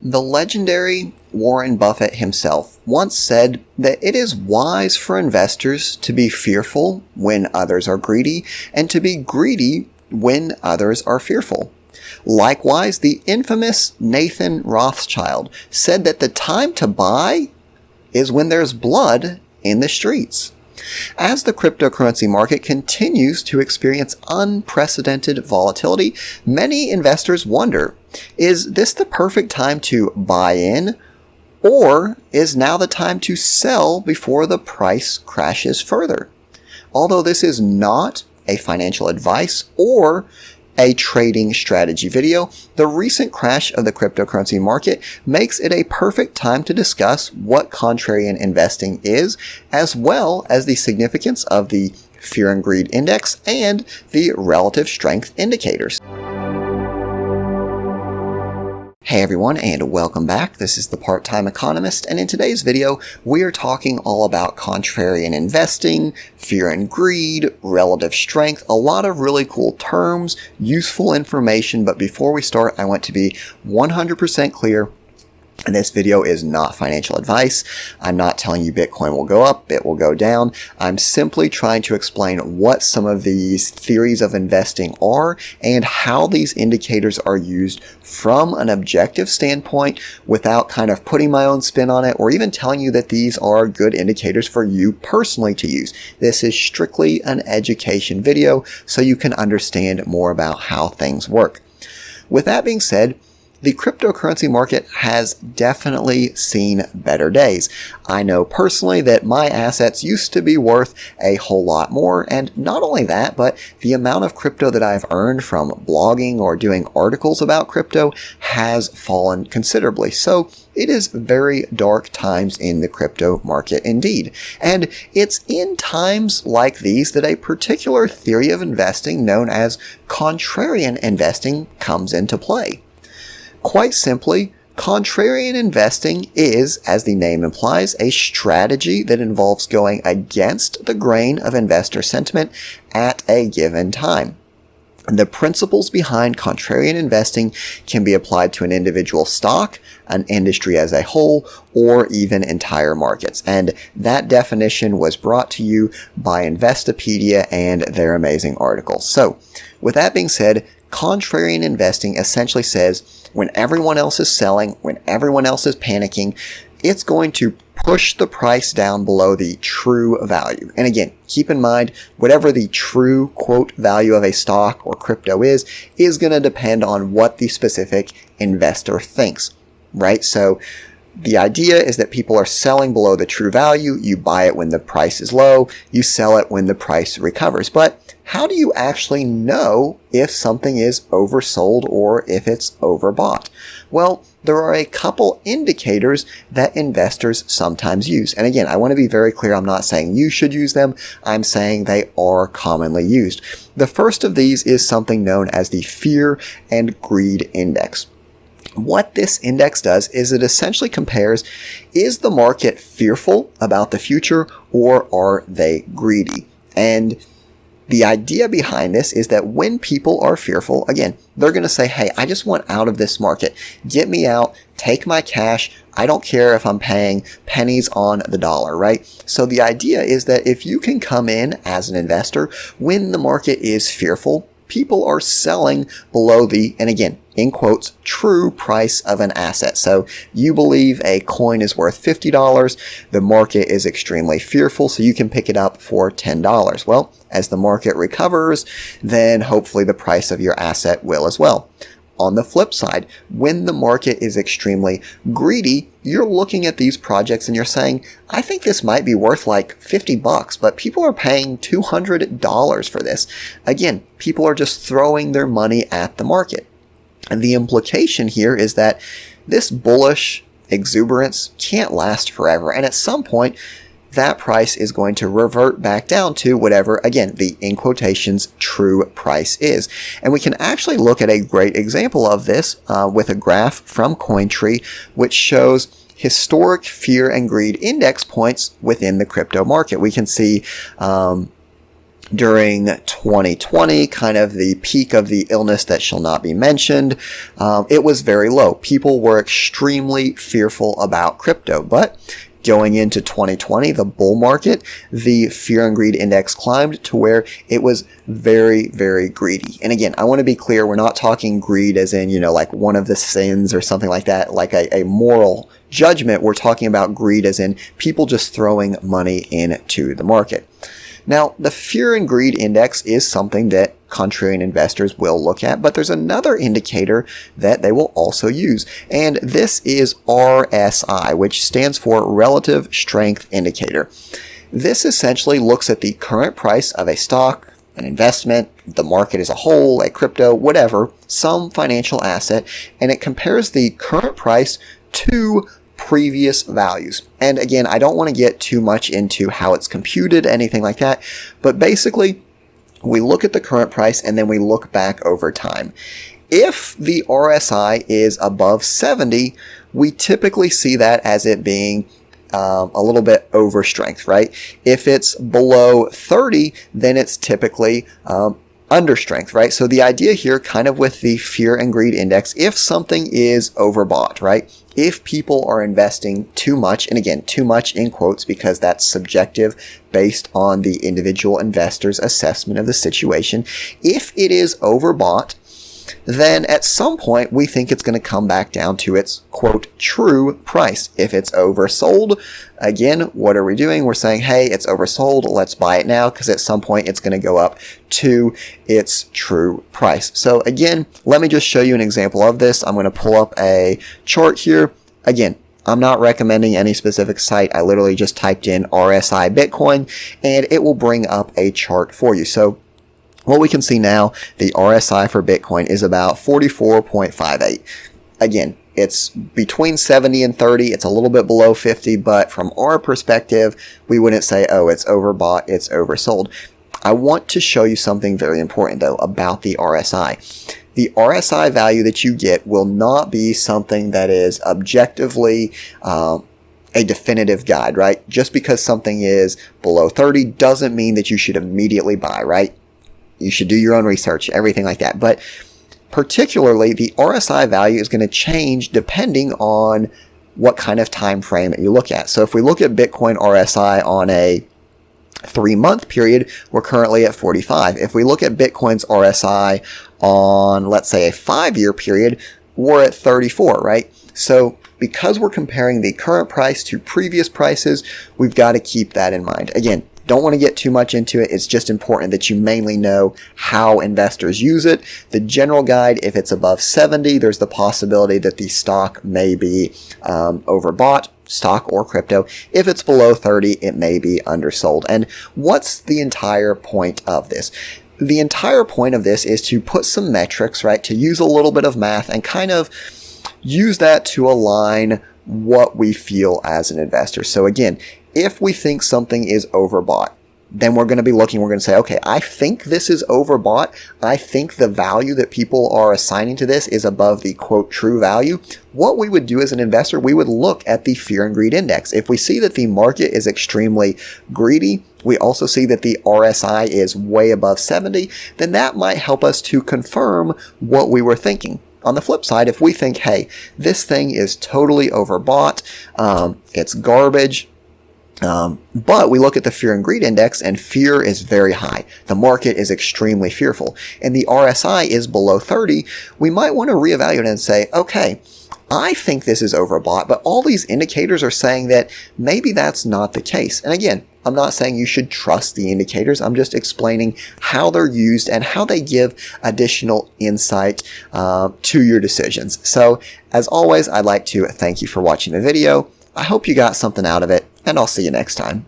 The legendary Warren Buffett himself once said that it is wise for investors to be fearful when others are greedy and to be greedy when others are fearful. Likewise, the infamous Nathan Rothschild said that the time to buy is when there's blood in the streets. As the cryptocurrency market continues to experience unprecedented volatility, many investors wonder, is this the perfect time to buy in, or is now the time to sell before the price crashes further? Although this is not a financial advice or a trading strategy video, the recent crash of the cryptocurrency market makes it a perfect time to discuss what contrarian investing is, as well as the significance of the fear and greed index and the relative strength indicators. Hey everyone, and welcome back. This is the Part-Time Economist, and in today's video, we are talking all about contrarian investing, fear and greed, relative strength, a lot of really cool terms, useful information. But before we start, I want to be 100% clear. And this video is not financial advice. I'm not telling you Bitcoin will go up, it will go down. I'm simply trying to explain what some of these theories of investing are and how these indicators are used from an objective standpoint without kind of putting my own spin on it or even telling you that these are good indicators for you personally to use. This is strictly an education video so you can understand more about how things work. With that being said, the cryptocurrency market has definitely seen better days. I know personally that my assets used to be worth a whole lot more, and not only that, but the amount of crypto that I've earned from blogging or doing articles about crypto has fallen considerably. So it is very dark times in the crypto market indeed. And it's in times like these that a particular theory of investing known as contrarian investing comes into play. Quite simply, contrarian investing is, as the name implies, a strategy that involves going against the grain of investor sentiment at a given time. The principles behind contrarian investing can be applied to an individual stock, an industry as a whole, or even entire markets. And that definition was brought to you by Investopedia and their amazing articles. So, with that being said, contrarian investing essentially says when everyone else is selling, when everyone else is panicking, it's going to push the price down below the true value. And again, keep in mind, whatever the true quote value of a stock or crypto is going to depend on what the specific investor thinks, right? So the idea is that people are selling below the true value. You buy it when the price is low. You sell it when the price recovers. But how do you actually know if something is oversold or if it's overbought? Well, there are a couple indicators that investors sometimes use. And again, I want to be very clear. I'm not saying you should use them. I'm saying they are commonly used. The first of these is something known as the fear and greed index. What this index does is it essentially compares, is the market fearful about the future or are they greedy? And the idea behind this is that when people are fearful, again, they're going to say, hey, I just want out of this market. Get me out. Take my cash. I don't care if I'm paying pennies on the dollar, right? So the idea is that if you can come in as an investor when the market is fearful, people are selling below the, and again, in quotes, true price of an asset. So you believe a coin is worth $50. The market is extremely fearful, so you can pick it up for $10. Well, as the market recovers, then hopefully the price of your asset will as well. On the flip side, when the market is extremely greedy, you're looking at these projects and you're saying, I think this might be worth like $50, but people are paying $200 for this. Again, people are just throwing their money at the market. And the implication here is that this bullish exuberance can't last forever. And at some point, that price is going to revert back down to whatever, again, the in quotations true price is. And we can actually look at a great example of this with a graph from Cointree, which shows historic fear and greed index points within the crypto market. We can see during 2020, kind of the peak of the illness that shall not be mentioned, it was very low. People were extremely fearful about crypto, but going into 2020, the bull market, the fear and greed index climbed to where it was very, very greedy. And again, I want to be clear, we're not talking greed as in, like one of the sins or something like that, like a moral judgment. We're talking about greed as in people just throwing money into the market. Now, the fear and greed index is something that contrarian investors will look at, but there's another indicator that they will also use, and this is RSI, which stands for Relative Strength Indicator. This essentially looks at the current price of a stock, an investment, the market as a whole, a crypto, whatever, some financial asset, and it compares the current price to previous values. And again, I don't want to get too much into how it's computed, anything like that, but basically we look at the current price and then we look back over time. If the RSI is above 70, we typically see that as it being a little bit over strength, right? If it's below 30, then it's typically under strength, right? So the idea here, kind of with the fear and greed index, if something is overbought, right? If people are investing too much, and again, too much in quotes because that's subjective based on the individual investor's assessment of the situation. If it is overbought, then at some point we think it's going to come back down to its, quote, true price. If it's oversold, again, what are we doing? We're saying, hey, it's oversold, let's buy it now, because at some point it's going to go up to its true price. So again, let me just show you an example of this. I'm going to pull up a chart here. Again, I'm not recommending any specific site. I literally just typed in RSI Bitcoin and it will bring up a chart for you. So what we can see now, the RSI for Bitcoin is about 44.58. Again, it's between 70 and 30. It's a little bit below 50, but from our perspective, we wouldn't say, oh, it's overbought, it's oversold. I want to show you something very important, though, about the RSI. The RSI value that you get will not be something that is objectively a definitive guide, right? Just because something is below 30 doesn't mean that you should immediately buy, right? You should do your own research, everything like that. But particularly, the RSI value is going to change depending on what kind of time frame you look at. So if we look at Bitcoin RSI on a 3-month period, we're currently at 45. If we look at Bitcoin's RSI on, let's say, a 5-year period, we're at 34, right? So because we're comparing the current price to previous prices, we've got to keep that in mind. Again, don't want to get too much into it. It's just important that you mainly know how investors use it. The general guide, if it's above 70, there's the possibility that the stock may be overbought, stock or crypto. If it's below 30, it may be undersold. And what's the entire point of this? The entire point of this is to put some metrics, right? To use a little bit of math and kind of use that to align what we feel as an investor. So again, if we think something is overbought, then we're going to be looking, we're going to say, okay, I think this is overbought. I think the value that people are assigning to this is above the, quote, true value. What we would do as an investor, we would look at the fear and greed index. If we see that the market is extremely greedy, we also see that the RSI is way above 70, then that might help us to confirm what we were thinking. On the flip side, if we think, hey, this thing is totally overbought, it's garbage, but we look at the fear and greed index and fear is very high. The market is extremely fearful and the RSI is below 30. We might want to reevaluate and say, okay, I think this is overbought, but all these indicators are saying that maybe that's not the case. And again, I'm not saying you should trust the indicators. I'm just explaining how they're used and how they give additional insight to your decisions. So as always, I'd like to thank you for watching the video. I hope you got something out of it, and I'll see you next time.